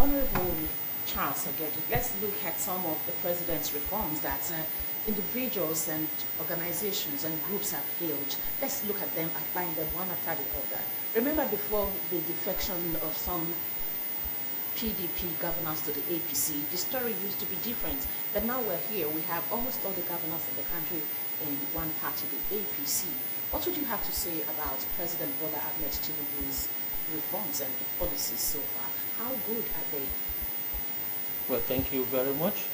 Honorable Charles Ogedi, let's look at some of the president's reforms that individuals and organizations and groups have hailed. Let's look at them, applying them one after the other. Remember before the defection of some PDP governors to the APC, the story used to be different. But now we're here, we have almost all the governors in the country in one party, the APC. What would you have to say about President Bola Ahmed Tinubu's reforms and policies so far? How good are they? Well, thank you very much.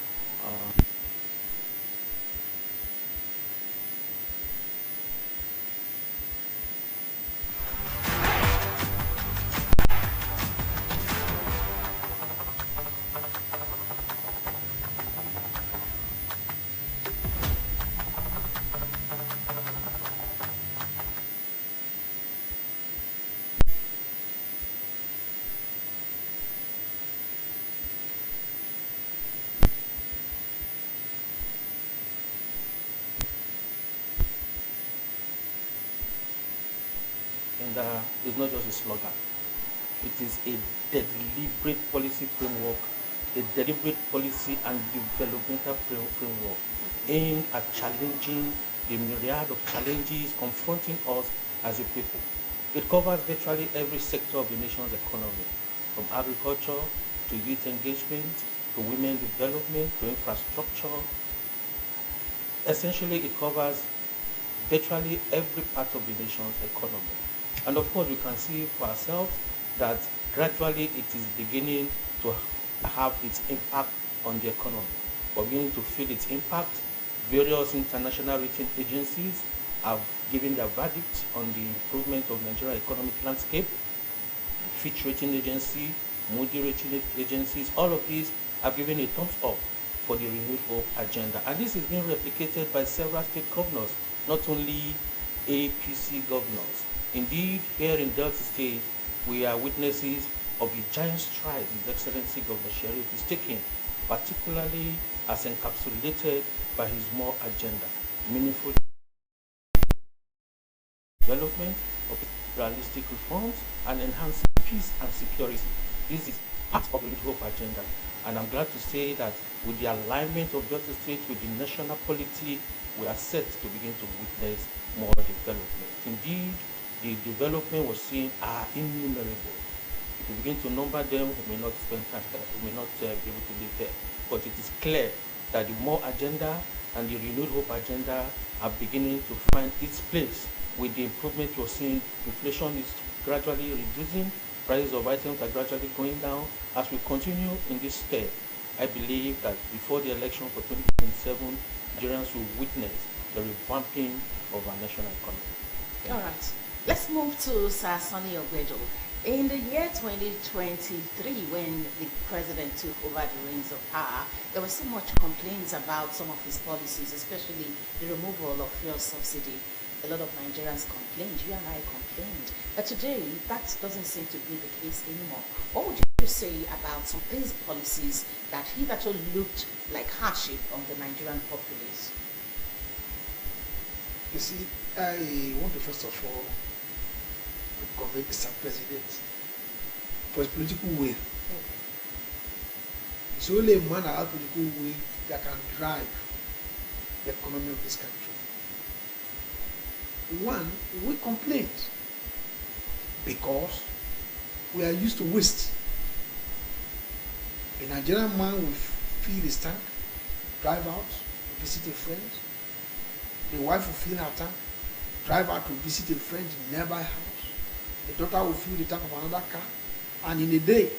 And it's not just a slogan. It is a deliberate policy framework, a deliberate policy and developmental framework aimed at challenging the myriad of challenges confronting us as a people. It covers virtually every sector of the nation's economy, from agriculture to youth engagement, to women development, to infrastructure. Essentially, it covers virtually every part of the nation's economy. And of course, we can see for ourselves that gradually it is beginning to have its impact on the economy. We're beginning to feel its impact. Various international rating agencies have given their verdict on the improvement of Nigerian economic landscape. Fitch Rating Agency, Moody Rating Agencies, all of these have given a thumbs up for the Renewed Hope agenda. And this is being replicated by several state governors, not only APC governors. Indeed, here in Delta State, we are witnesses of the giant strides His Excellency Governor Sheriff is taking, particularly as encapsulated by his more agenda, meaningful development of realistic reforms and enhancing peace and security. This is part of the Renewed Hope agenda. And I'm glad to say that with the alignment of Delta State with the national polity, we are set to begin to witness more development. Indeed, the development we're seeing are innumerable. If we begin to number them, we may not spend time, we may not be able to live there. But it is clear that the more agenda and the Renewed Hope agenda are beginning to find its place with the improvement we're seeing. Inflation is gradually reducing, prices of items are gradually going down. As we continue in this step, I believe that before the election for 2027, Nigerians will witness the revamping of our national economy. All right. Let's move to Sir Sunny Ogbejo. In the year 2023, when the president took over the reins of power, there were so much complaints about some of his policies, especially the removal of fuel subsidy. A lot of Nigerians complained, you and I complained. But today, that doesn't seem to be the case anymore. What would you say about some of these policies that hitherto looked like hardship on the Nigerian populace? You see, I want to first of all commend Mr. President for his political will. It's only a man that has political will that can drive the economy of this country. One, we complained because we are used to waste. A Nigerian man will fill his tank, drive out, visit a friend. The wife will fill her tank, drive out to visit a friend in a nearby house. The daughter will fill the tank of another car, and in a day,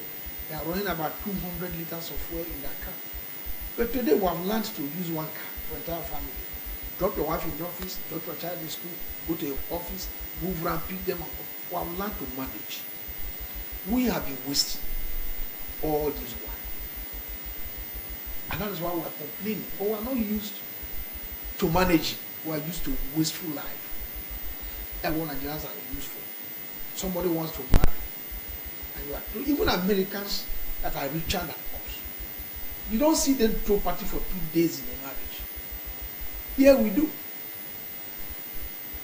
they are running about 200 liters of fuel in that car. But today, we have learned to use one car for entire family. Drop your wife in the office, drop your child in school, go to your office, move around, pick them up. We have learned to manage. We have been wasting all this while. And that is why we are complaining. But we are not used to managing. We are used to wasteful life. Everyone Nigerians are useful. Somebody wants to marry. And you are, even Americans that are richer than us, you don't see them throw party for 2 days in a marriage. Here we do.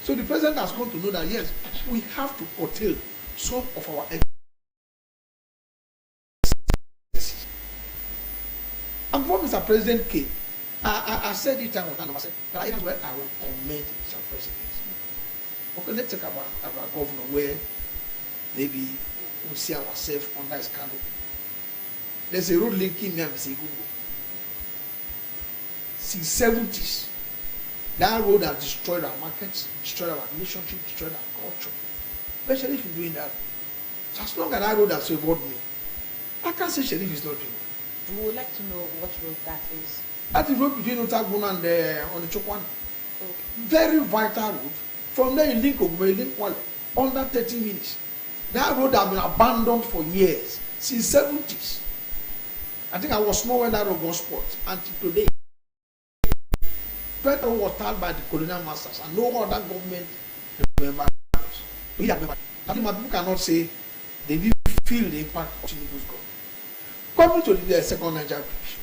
So the president has come to know that yes, we have to curtail some of our excesses And before Mr. President came, I said it time and time. I said, but I will commend Mr. President. Okay, let's talk about governor where maybe we see ourselves under his canopy. There's a road linking me and Mr. Google. Since 70s, that road has destroyed our markets, destroyed our relationship, destroyed our culture. Especially if you're doing that. So as long as that road has favored me, I can't say Sheriff is not doing it. We would like to know what road that is. That is road between Otagbona and on the Chokwan. Okay. Very vital road. From there you link Ogbe, you link Wale, under 30 minutes. That road has been abandoned for years, since 70s. I think I was small when that road got spoiled until today. That road was started by the colonial masters and no other government remembers. We remember. I think my people cannot say they didn't feel the impact of Tinubu's government. Coming to the second Niger bridge,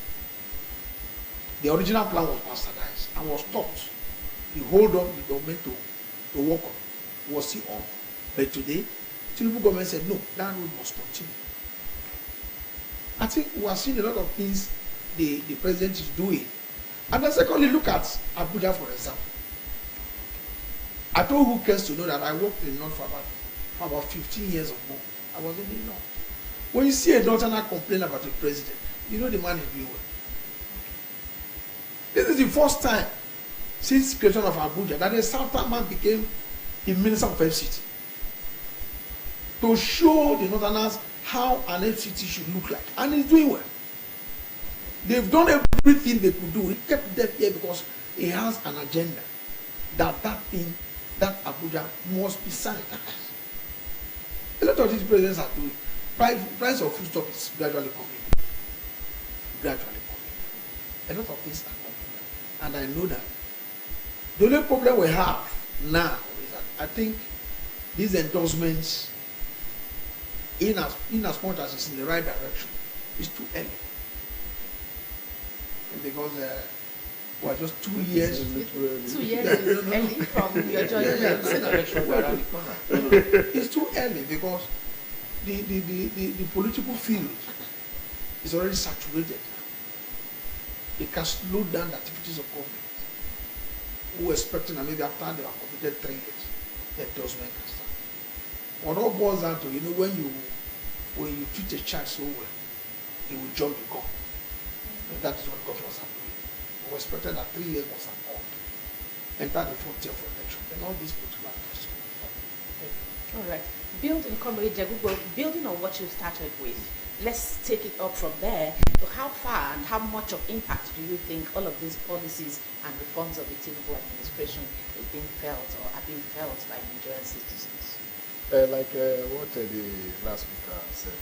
the original plan was bastardized and was stopped. The hold on the government to work on was still on. But today, Tinubu government said no, that road must continue. I think we are seeing a lot of things the president is doing. And then secondly, look at Abuja, for example. I told who cares to know that I worked in the north for about 15 years or more. I was in the north. When you see a northerner complain about the president, you know the man is doing well. This is the first time since creation of Abuja that a southern man became the minister of FCT. To show the northerners how an FCT should look like. And he's doing well. They've done everything they could do. He kept them here because he has an agenda that Abuja must be sanitized. A lot of these presidents are doing. Price of foodstuff is gradually coming. Gradually coming. A lot of things are coming. And I know that the only problem we have now is that I think these endorsements, in as much as it's in the right direction, is too early. Because we're just 2 years. 2 years is early from your judgment. It's too early because the political field is already saturated. It can slow down the activities of government. We're expecting that maybe after they have completed 3 years, the endorsement can start. What all boils down to, when you treat a child so well, he will jump the gun. And that is what governors are doing. We're expecting that 3 years must have gone. Enter the 4th year for election. And all these political questions. All right. Building on what you started with, let's take it up from there. So how far and how much of impact do you think all of these policies and reforms of the Tinubu administration is being felt or are being felt by Nigerian citizens? Like what the last speaker said,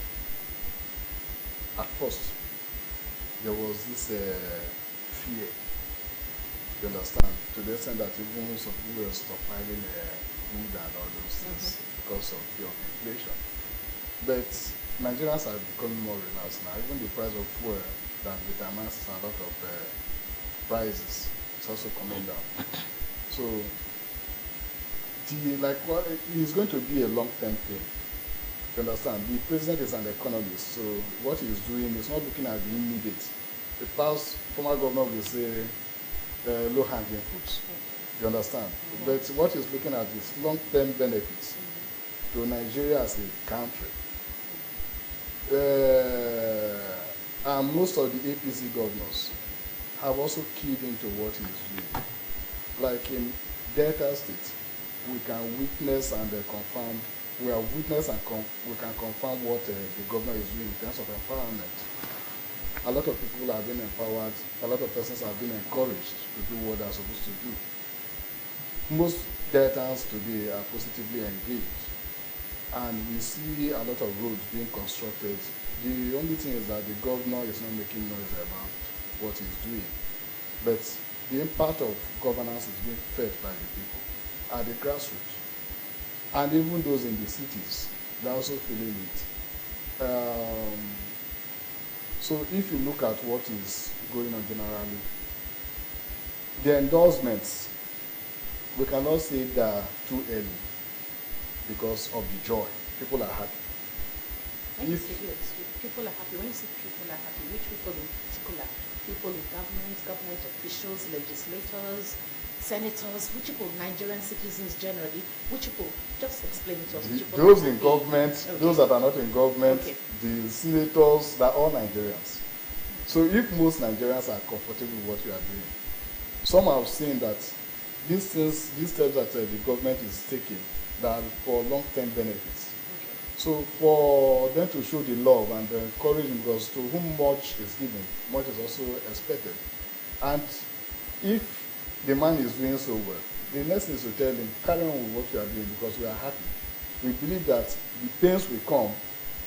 at first there was this fear, you understand, to the extent that even some people were stockpiling food and all those things because of fear of inflation. But Nigerians are becoming more relaxed now. Even the price of fuel that determines a lot of prices is also coming down. So it's going to be a long-term thing. You understand? The president is an economist, so what he's doing is not looking at the immediate. The past former governor will say low-hanging fruits. You understand? But what he's looking at is long-term benefits to Nigeria as a country. And most of the APC governors have also keyed into what he's doing. Like in Delta State, we can witness and confirm. We have witnessed and we can confirm what the governor is doing in terms of empowerment. A lot of people have been empowered. A lot of persons have been encouraged to do what they're supposed to do. Most Deltans today are positively engaged, and we see a lot of roads being constructed. The only thing is that the governor is not making noise about what he's doing, but the impact of governance is being felt by the people at the grassroots. And even those in the cities, they're also feeling it. So if you look at what is going on generally, the endorsements, we cannot say they're too early because of the joy. People are happy. When you If say yes, people are happy. When you say people are happy, which people in particular? People in government officials, legislators, senators, which people, Nigerian citizens generally, which people, just explain it to us. Which people those are in happy. government, Okay. those that are not in government, Okay. the senators, they're all Nigerians. So if most Nigerians are comfortable with what you are doing, some have seen that these things, these steps that the government is taking, that are for long-term benefits. Okay. So for them to show the love and the courage, because to whom much is given, much is also expected. And if the man is doing so well, the next thing is to tell him, carry on with what you are doing because we are happy. We believe that the pains will come,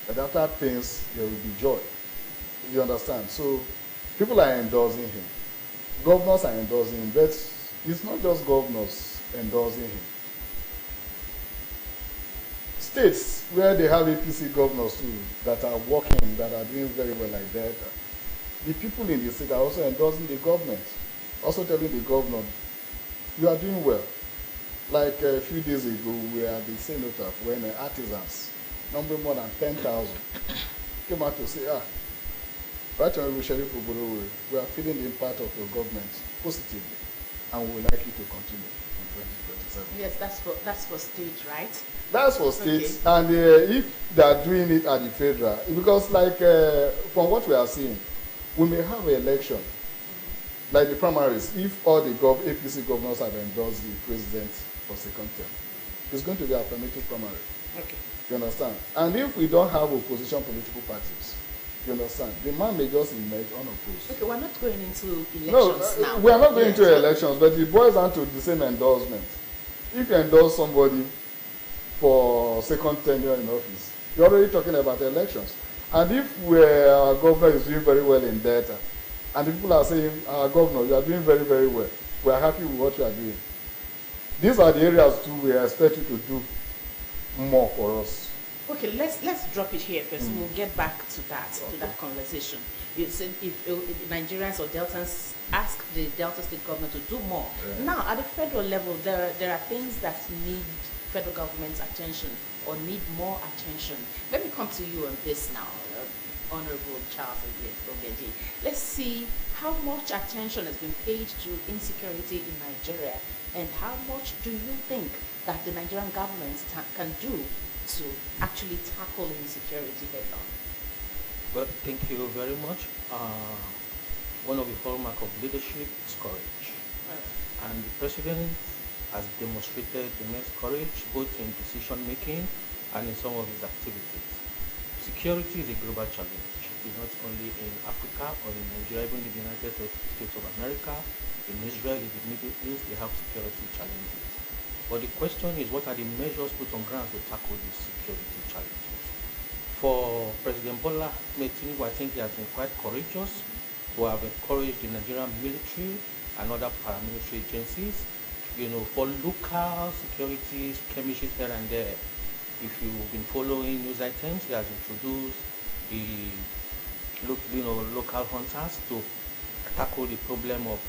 but after pains, there will be joy. You understand? So people are endorsing him. Governors are endorsing him, but it's not just governors endorsing him. States where they have APC governors too that are working, that are doing very well like that, the people in the state are also endorsing the government, also telling the governor, you are doing well. Like a few days ago, we were at the cenotaph when artisans, numbering more than 10,000, came out to say, Right Honorable Sheriff Oborowe, we are feeling the impact of your government positively, and we would like you to continue in 2027. Yes, that's for state, right? That's for states, Okay. and if they are doing it at the federal, because like from what we are seeing, we may have an election, like the primaries, if all the APC governors have endorsed the president for second term, it's going to be affirmative primary. Okay. You understand? And if we don't have opposition political parties, you understand, the man may just emerge unopposed. Okay, we're not going into No, elections now. we are not going Yes. to elections, but it boils down to the same endorsement. If you endorse somebody for second tenure in office, you're already talking about elections. And if our governor is doing very well in data, and the people are saying, our governor, you are doing very, very well, we are happy with what you are doing. These are the areas too we expect you to do more for us. Okay, let's drop it here first. We'll get back to that conversation. You said if Nigerians or Deltans ask the Delta State government to do more. Yeah. Now, at the federal level, there are things that need federal government's attention or need more attention. Let me come to you on this now, Honorable Charles Ogeji. Let's see how much attention has been paid to insecurity in Nigeria, and how much do you think that the Nigerian government can do to actually tackle insecurity head on? Well, thank you very much. One of the hallmark of leadership is courage. And the president has demonstrated immense courage both in decision making and in some of his activities. Security is a global challenge. It is not only in Africa or in Nigeria, even in the United States of America, in Israel, in the Middle East, they have security challenges. But the question is, what are the measures put on ground to tackle these security challenges? For President Bola Ahmed Tinubu, I think he has been quite courageous to have encouraged the Nigerian military and other paramilitary agencies, for local security skirmishes here and there. If you've been following news items, he has introduced the local hunters to tackle the problem of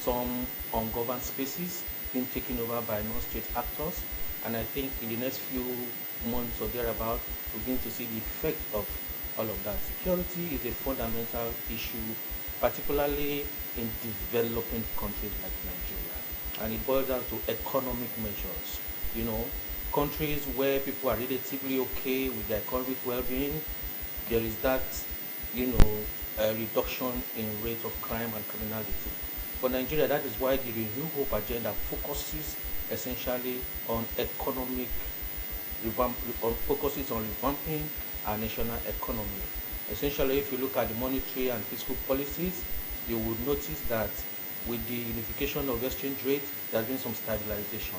some ungoverned spaces being taken over by non-state actors. And I think in the next few months or thereabout, we're going to see the effect of all of that. Security is a fundamental issue, particularly in developing countries like Nigeria. And it boils down to economic measures. Countries where people are relatively okay with their economic well-being, there is that, a reduction in rate of crime and criminality. For Nigeria, that is why the Renew Hope agenda focuses essentially on focuses on revamping our national economy. Essentially, if you look at the monetary and fiscal policies, you would notice that with the unification of exchange rate, there has been some stabilization.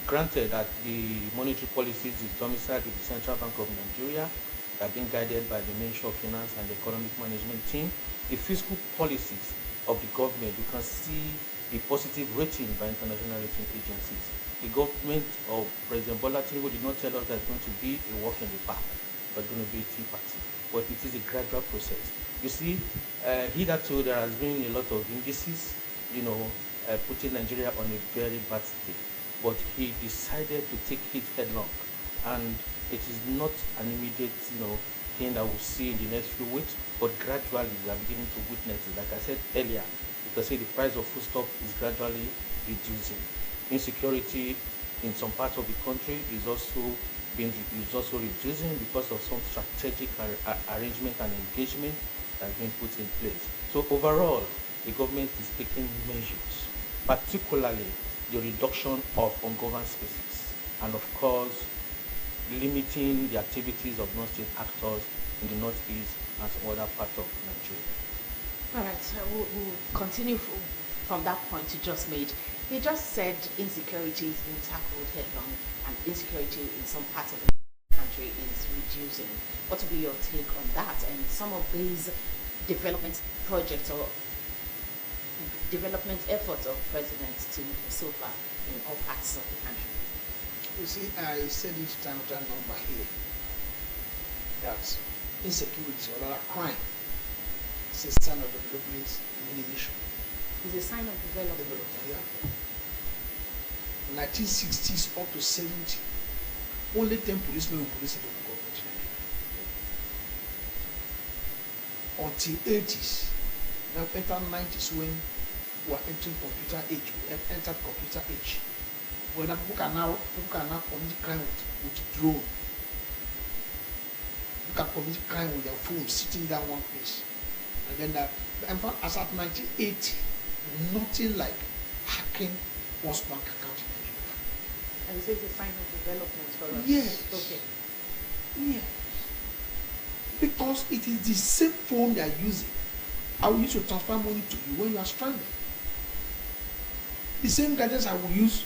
Granted that the monetary policies is domiciled with the Central Bank of Nigeria, they have been guided by the Ministry of Finance and the Economic Management team. The fiscal policies of the government, you can see the positive rating by international rating agencies. The government of President Bola Tinubu did not tell us that it's going to be a walk in the park, but it's going to be a tea party. But it is a gradual process. You see, hitherto there has been a lot of indices, putting Nigeria on a very bad state. But he decided to take it headlong, and it is not an immediate, thing that we'll see in the next few weeks, but gradually we are beginning to witness it. Like I said earlier, you can see the price of foodstuff is gradually reducing. Insecurity in some parts of the country is also reducing because of some strategic arrangement and engagement that has been put in place. So overall, the government is taking measures, particularly the reduction of ungoverned spaces, and of course, limiting the activities of non-state actors in the northeast and some other parts of Nigeria. All right, so we'll continue from that point you just made. You just said insecurity is being tackled headlong, and insecurity in some parts of the country is reducing. What will be your take on that and some of these development projects or development efforts of President Tinubu so far in all parts of the country? You see, I said it time to time number here that insecurity or rather crime is a sign of development in any nation. It's a sign of development. Yeah. 1960s up to 70, only 10 policemen were police in the government. Until 80s, now enter 90s when we are entering computer age. We have entered computer age. When people can now commit crime with drone. You can commit crime with your phone sitting down one place. And then that, in fact, as at 1980, nothing like hacking one's bank account in Nigeria. And you say it's a sign of development for us? Yes. Okay. Yes. Because it is the same phone they are using. I will use to transfer money to you when you are stranded. The same guidance I will use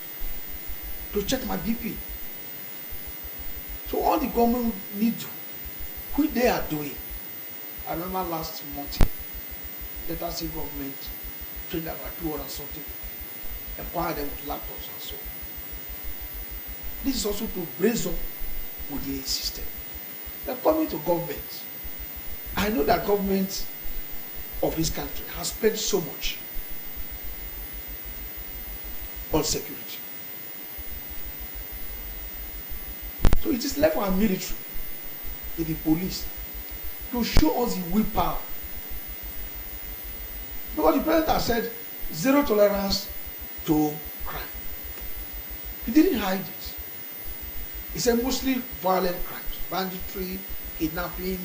to check my BP. So all the government need to, which they are doing. I remember last month, let us say government trained about 200 something, acquire them with laptops and so on. This is also to brace up with the system. They're coming to government. I know that government of this country has spent so much on security. So it is left for our military, the police, to show us the willpower. Because the president has said zero tolerance to crime. He didn't hide it. He said mostly violent crimes, banditry, kidnapping,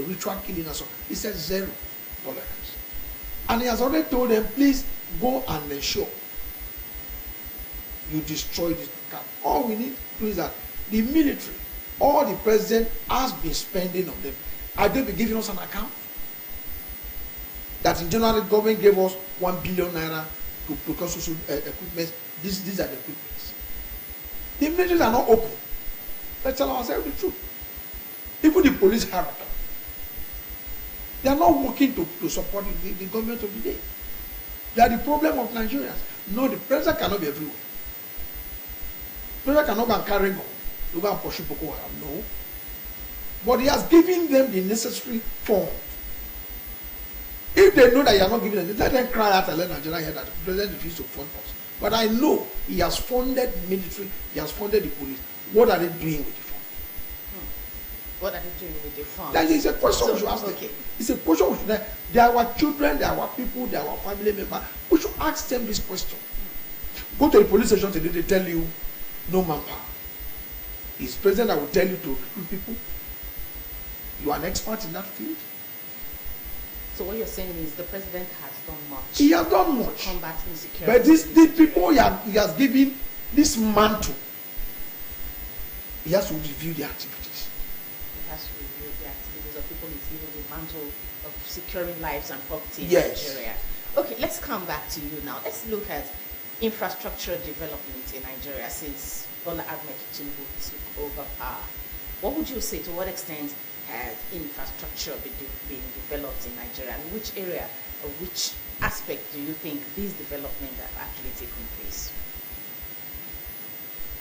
ritual killing and so on. He said zero tolerance. And he has already told them, please go and ensure you destroy this camp. All we need to do is that the military, all the president has been spending on them. Are they be giving us an account? That in January, government gave us 1 billion naira to procure social equipment. These are the equipments. The militaries are not open. Let's tell ourselves the truth. Even the police have account. They are not working to support the government of the day. They are the problem of Nigerians. No, the president cannot be everywhere. The president cannot go and carry gun to go and pursue Boko Haram. No. But he has given them the necessary funds. If they know that you are not giving them, let them cry out and let Nigeria hear that the president refused to fund us. But I know he has funded the military, he has funded the police. What are they doing with the funds? What are they doing with the funds? That is a question we should ask them. Okay. It's a question we should ask. They are our children, they are our people, they are our family members. We should ask them this question. Go to the police station today, they tell you no manpower. It's president that will tell you to recruit people. You are an expert in that field. So what you're saying is the president has done much. He has done much. To combat insecurity. But these people he has given this mantle. He has to review the activities. He has to review the activities of people he's given the mantle of securing lives and property in Yes. Nigeria. Okay, let's come back to you now. Let's look at infrastructure development in Nigeria since Bola Ahmed Tinubu took over power. What would you say, to what extent has infrastructure been developed in Nigeria? And which area or which aspect do you think these developments have actually taken place?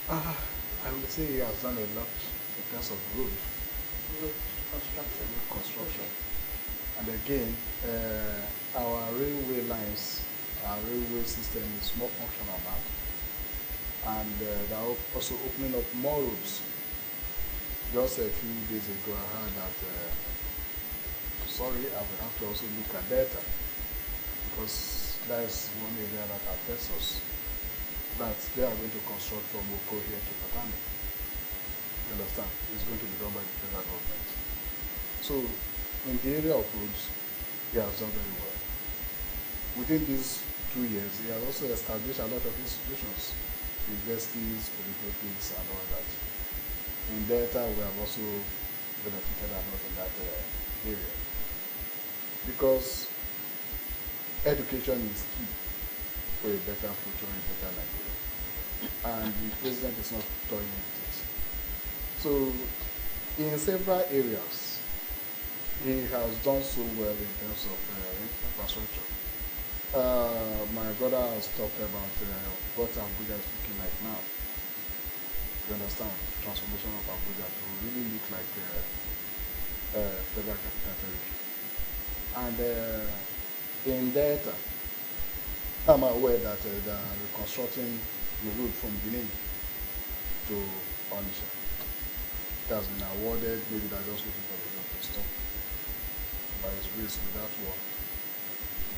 I would say he has done a lot in terms of road Construction. And again, our railway lines, our railway system is more functional now. And they are also opening up more roads. just a few days ago, I heard that, sorry, I will have to also look at data, because that is one area that affects us, that they are going to construct from Oko here to Patani. You understand? It's going to be done by the federal government. So, in the area of roads, he has done very well. Within these 2 years, he has also established a lot of institutions, universities, polytechnics, and all that. In Delta, we have also benefited a lot in that area. Because education is key for a better future, a better Nigeria. And the president is not toying with it. So, in several areas, he has done so well in terms of infrastructure. My brother has talked about what Abuja is looking like now. You understand? Transformation of Abuja to really look like federal capital territory. And in Delta, I'm aware that they are reconstructing the route from Benin to Onitsha. It has been awarded, maybe they're just waiting for the job to stop. By its grace, with that one,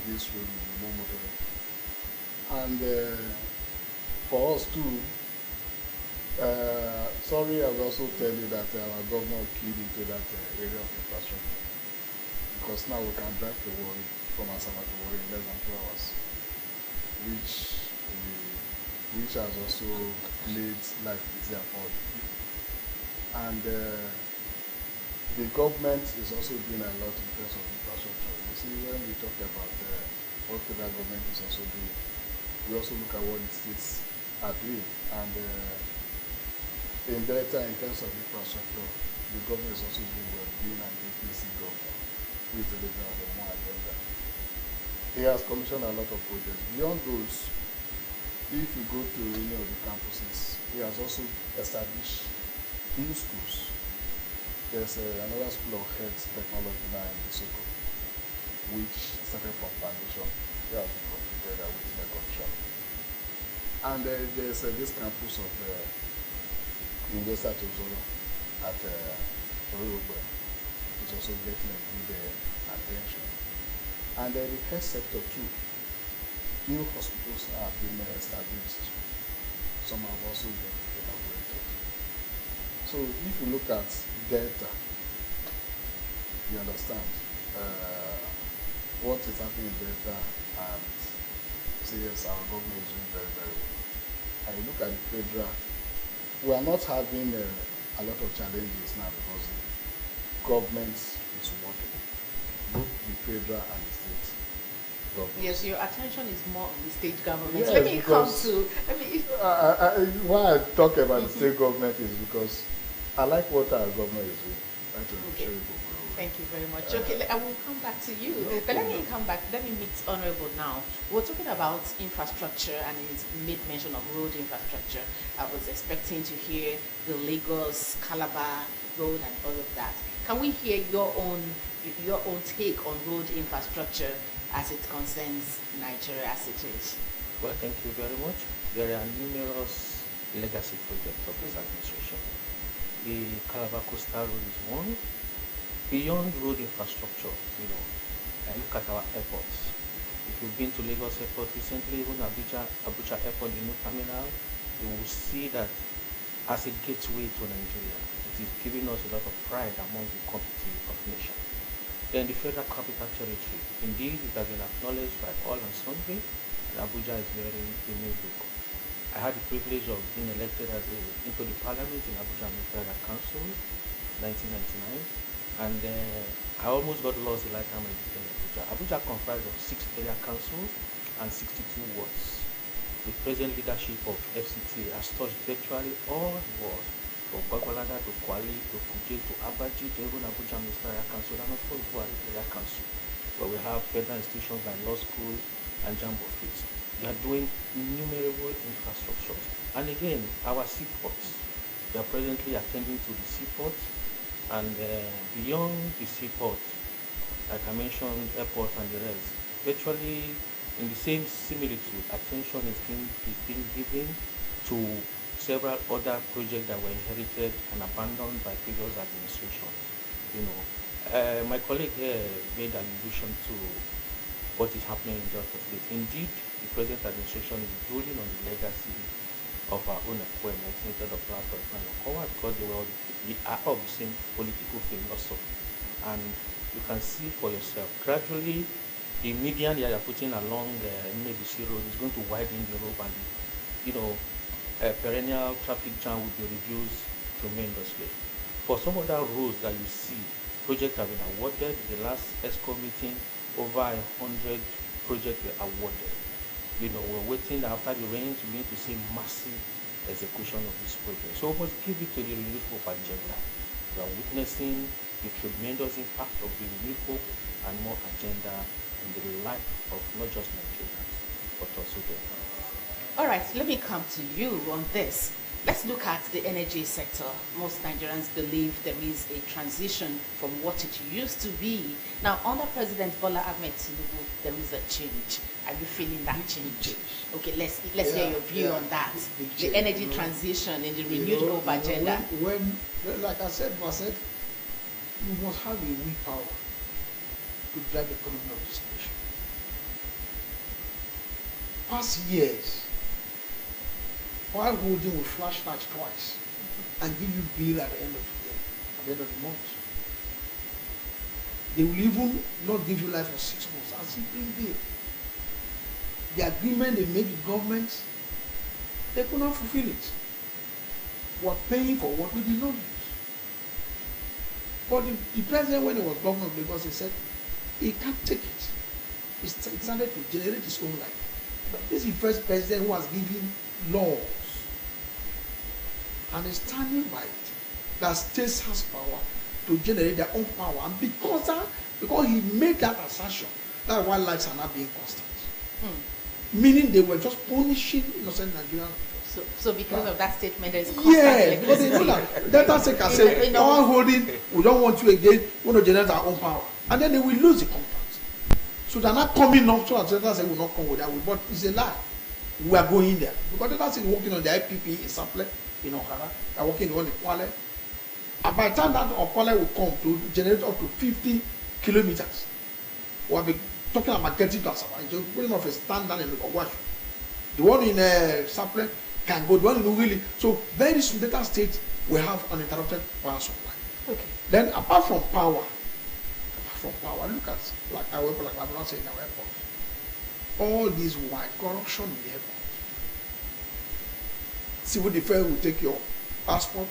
this road will be more motorable. And for us too, sorry, I will also tell you that our governor keyed into that area of infrastructure. Because now we can drive to Warri, from Asaba to Warri in less than 2 hours, which has also made life easier for the people. And the government is also doing a lot in terms of infrastructure. You see, when we talk about what the federal government is also doing, we also look at what the states are doing. And in Delta, in terms of infrastructure, the government is also doing well, being an APC government, who is delivering on the one agenda. He has commissioned a lot of projects. Beyond those, if you go to any of the campuses, he has also established new schools. There's another school of health technology now in Isoko, which started from foundation. They have been completed within a commission. And there's this campus of University of Zoro at Orogbe, which is also getting a good attention. And the health sector too. New hospitals have been established. Some have also been inaugurated. So if you look at Delta, you understand what is happening in Delta, and say yes, our government is doing very, very well. And you look at the federal, we are not having a lot of challenges now because the government is working, both the federal and the state government. Yes, your attention is more on the state government. Yes, Let me come to. Why I talk about the state government is because I like what our government is doing. Okay. Thank you very much. Okay, I will come back to you. But let me come back. Let me meet Honorable now. We're talking about infrastructure, and he's made mention of road infrastructure. I was expecting to hear the Lagos Calabar road and all of that. Can we hear your own take on road infrastructure as it concerns Nigeria as it is? Well, thank you very much. There are numerous legacy projects of this administration. The Calabar Coastal Road is one. Beyond road infrastructure, I look at our airports. If you've been to Lagos Airport recently, even Abuja Airport, the new terminal, you will see that as a gateway to Nigeria, it is giving us a lot of pride among the competitive of nation. Then the Federal Capital Territory, indeed, it has been acknowledged by all and sundry, and Abuja is wearing a new look. I had the privilege of being elected into the parliament in Abuja Ministerial Council, 1999. And I almost got lost the lifetime I visited Abuja. Abuja comprised of 6 area councils and 62 wards. The present leadership of FCTA has touched virtually all the wards, from Bagwalada to Kwali to Kuje to Abaji to even Abuja Ministerial Council and of course Buhari Area Council, where we have federal institutions like law school and Jambo Fields. They are doing innumerable infrastructures. And again, our seaports, they are presently attending to the seaports. And beyond the seaport, like I mentioned, airport and the rest, virtually in the same similitude, attention is being given to several other projects that were inherited and abandoned by previous administrations. My colleague here made allusion to what is happening in Delta State. Indeed, the present administration is building on the legacy of our own appointment, Senator Dr. Arthur Okowa, because they are of the same political philosophy. And you can see for yourself, gradually, the median they are putting along NABC road is going to widen the road, and perennial traffic jam will be reduced tremendously. For some other roads that you see, projects have been awarded. The last ESCO meeting, over 100 projects were awarded. We're waiting after the rains, we need to see massive execution of this project. So we must give it to the renewed hope agenda. We are witnessing the tremendous impact of the renewed hope and more agenda in the life of not just Nigerians, but also the economy. All right, let me come to you on this. Let's look at the energy sector. Most Nigerians believe there is a transition from what it used to be. Now, under President Bola Ahmed Tinubu, there is a change. Are you feeling that change? Okay, let's hear your view on that. The energy transition in the renewed hope agenda. When, like I said, you must have a willpower to drive the economy of this nation. Past years, while holding will flashlight twice and give you bill at the end of the year, at the end of the month. They will even not give you life for 6 months as you bring bill. The agreement they made with government, they could not fulfill it. We're paying for what we did not use. But the president, when he was governor of Lagos, he said he can't take it. He started to generate his own life. But this is the first president who has given laws and is standing by it, that states has power to generate their own power. And because he made that assertion, that's why lives are not being constant. Meaning they were just punishing innocent Nigerians. So because of that statement, there is constant because they know that Delta State can say, our holding, we don't want you again, we want to generate our own power. And then they will lose the contract. So they're not coming up, so Delta State will not come with that. But it's a lie. We are going there. Because Delta State is working on the IPP in Sample, in Okara, they are working on the Kwale. And by the time that Kwale will come to generate up to 50 kilometers, we'll be talking about getting to Asaba. Just putting off a stand down in the Ogwashu. The one in Sample can go, the one in Ugili. So very soon Delta State will have uninterrupted power supply. Okay. Then apart from power, look at like our airport, like I'm not saying our airport. All these white corruption in the airport. Civil defense will take your passport,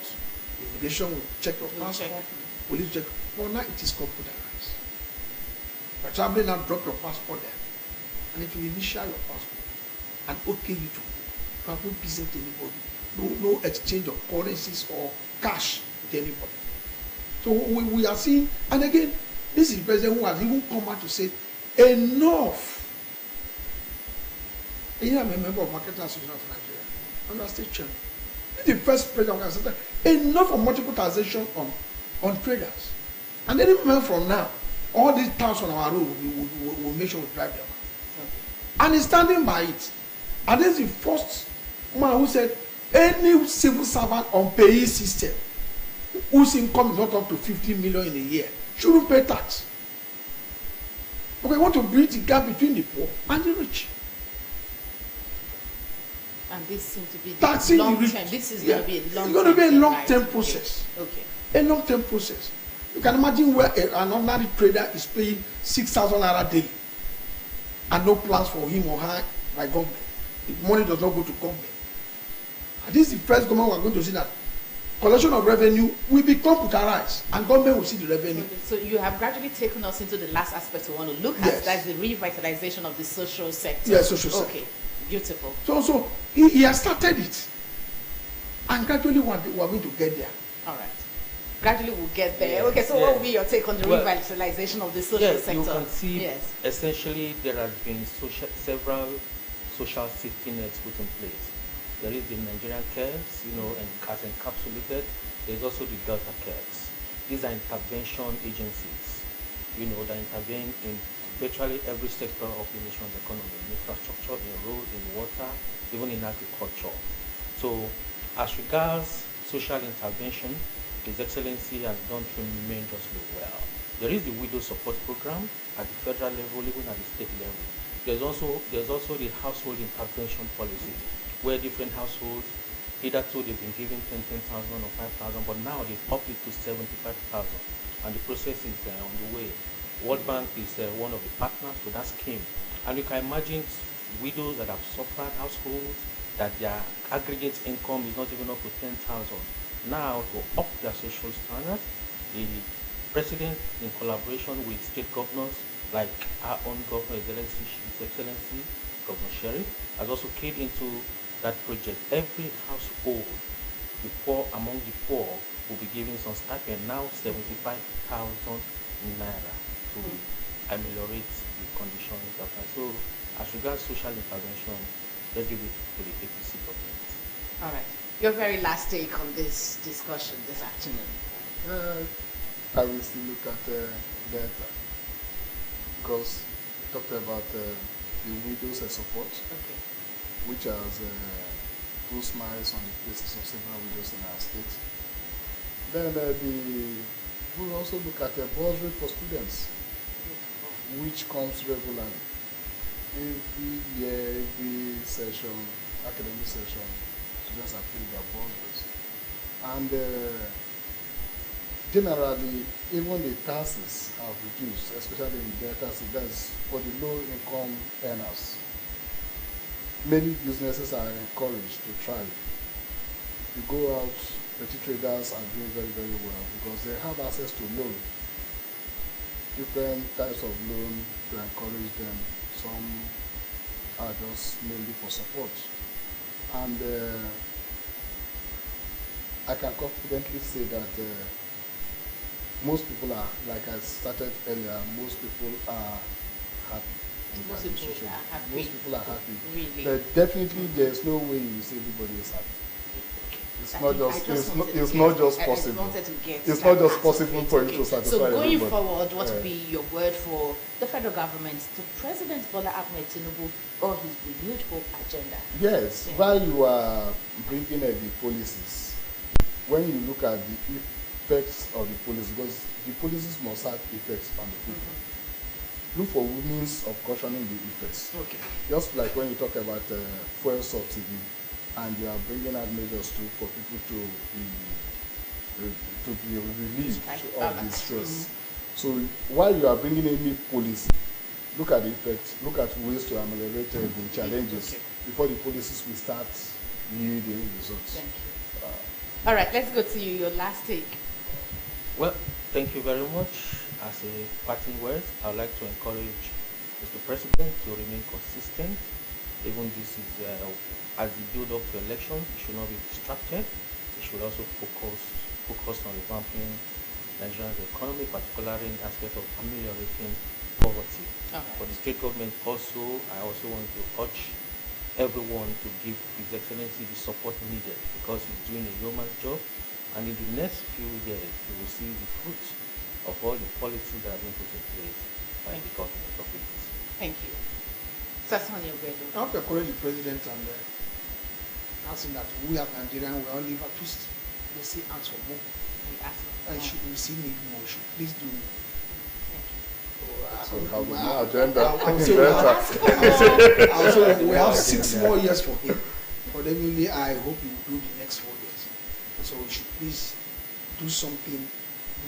immigration will check your passport, police check. But now it is computerized. By traveling now, drop your passport there, and it will initial your passport and okay you to go. You have no business to anybody, no exchange of currencies or cash with anybody. So we are seeing, and again, this is the president who has even come out to say, enough. And I'm a member of Marketing Association of Nigeria. I'm a state chairman. This is the first president who has said enough of multiple taxation on traders. And then even from now, all these towns on our road will make sure we drive them. Okay. And he's standing by it. And this is the first man who said any civil servant on payee system whose income is not up to 50 million in a year shouldn't pay tax. But we want to bridge the gap between the poor and the rich. And this seems to be Taxing long the rich. term. This is Yeah. going to be a long term. It's going to be a long-term right? process. Okay. A long-term process. You can imagine where an ordinary trader is paying 6,000 naira daily and no plans for him or her by government. The money does not go to government. And this is the first government we are going to see that collection of revenue will be computerized and government will see the revenue. Okay. So you have gradually taken us into the last aspect we want to look at. Yes. That's the revitalization of the social sector. Yes, social sector. Okay. Beautiful. So he has started it. And gradually we are going to get there. All right. Gradually we'll get there. Yeah. Okay, so Yeah. what will be your take on the Well, revitalization of the social sector? You can see Yes. essentially there have been several social safety nets put in place. There is the Nigerian cares, and as encapsulated. There's also the Delta cares. These are intervention agencies, that intervene in virtually every sector of the nation's economy, in infrastructure, in road, in water, even in agriculture. So As regards social intervention, His Excellency has done tremendously well. There is the widow support program at the federal level, even at the state level. There's also the household intervention policy, where different households, hitherto they've been given 10,000 or 5,000, but now they've upped it to 75,000, and the process is on the way. World Bank is one of the partners to that scheme, and you can imagine widows that have suffered, households that their aggregate income is not even up to 10,000. Now, to up their social standards, the President, in collaboration with state governors like our own Governor, His Excellency, Governor Sheriff, has also keyed into that project. Every household, among the poor, will be given some stipend, now 75,000 naira, to ameliorate the conditions of that. So, as regards social intervention, let's give it to the APC government. All right. Your very last take on this discussion this afternoon. I will still look at data, because we talked about the widows support, Okay. which has put smiles on the faces of several widows in our state. Then we'll also look at the bursary for students, which comes regularly. Every year, every session, academic session, students are paid their bursaries. And generally, even the taxes have reduced, especially in Delta State. That's for the low-income earners. Many businesses are encouraged to thrive. You go out, petty traders are doing very, very well because they have access to loan, different types of loan to encourage them. Some are just mainly for support. And I can confidently say that most people are, like I started earlier, most people are happy. Most people are happy. Most people are happy. Really? But definitely there's no way you say everybody is happy. It's not just possible. It's not just possible for you to satisfy So going everybody. forward, what will be your word for the federal government, to President Bola Ahmed Tinubu, or his renewed hope agenda? Yes, while you are bringing the policies, when you look at the effects of the policies, because the policies must have effects on the people. Look for means of cautioning the effects. Okay. Just like when you talk about fuel subsidy, and you are bringing out measures for people to be relieved of the stress. So while you are bringing any policy, look at the effects, look at ways to ameliorate the challenges before the policies will start yielding results. Thank you. All right, let's go to you, your last take. Well, thank you very much. As a parting word, I would like to encourage Mr. President to remain consistent. Even this is, as we build up to elections, we should not be distracted. We should also focus on revamping Nigeria's economy, particularly in the aspect of ameliorating poverty. Okay. For the state government also, I also want to urge everyone to give His Excellency the support needed, because he's doing a yeoman's job, and in the next few years, we will see the fruits of all the policies that are being put in place by the government of it. Thank you. Sasani Ogwedo. I want to encourage the president and asking that we have Nigerians, we all live at twist. We see ask for more. We ask for And more. should we see need more? Should please do more. Thank you. So how we know agenda? I'll say we have 6 more years for him. But definitely, I hope he will do the next 4 years. So we should please do something,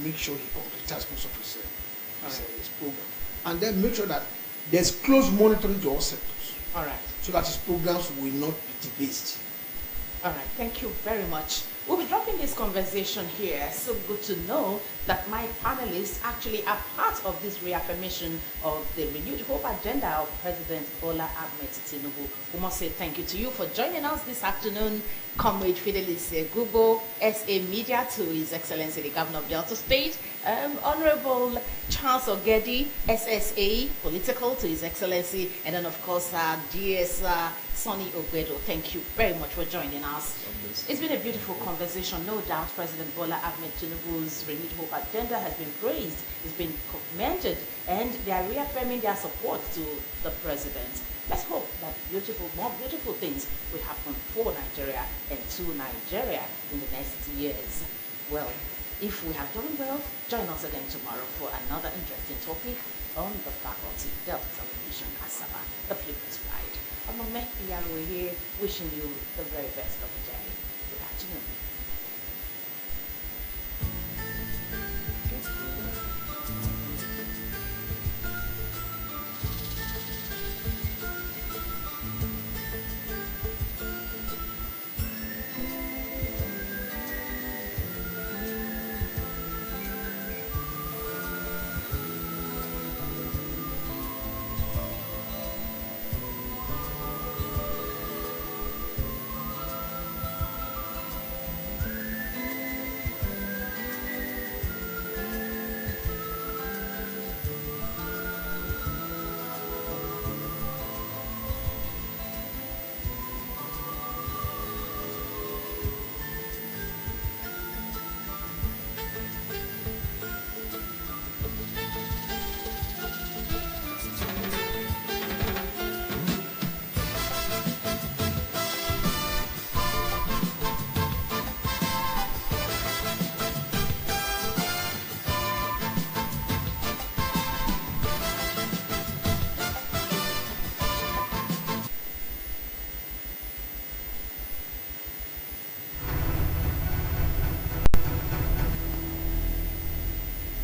make sure he completes most of his program. And then make sure that there's close monitoring to all sectors, All right. so that his programs will not be debased. All right, thank you very much. We'll be dropping this conversation here. So good to know that my panelists actually are part of this reaffirmation of the renewed hope agenda of President Bola Ahmed Tinubu. We must say thank you to you for joining us this afternoon. Comrade Fidelis Gubo, SA Media, to His Excellency the Governor of Delta State, Honorable Charles Ogedi, SSA Political, to His Excellency, and then of course DS Sonny Ogwedo. Thank you very much for joining us. It's been a beautiful conversation. conversation, no doubt President Bola Ahmed Tinubu's renewed hope agenda has been praised, it's been commended, and they are reaffirming their support to the president. Let's hope that more beautiful things will happen for Nigeria and to Nigeria in the next years. Well, if we have done well, join us again tomorrow for another interesting topic on the faculty, Delta Television, Asaba, the People's Pride. I'm Ome Iyaru here, wishing you the very best of the day. Good afternoon.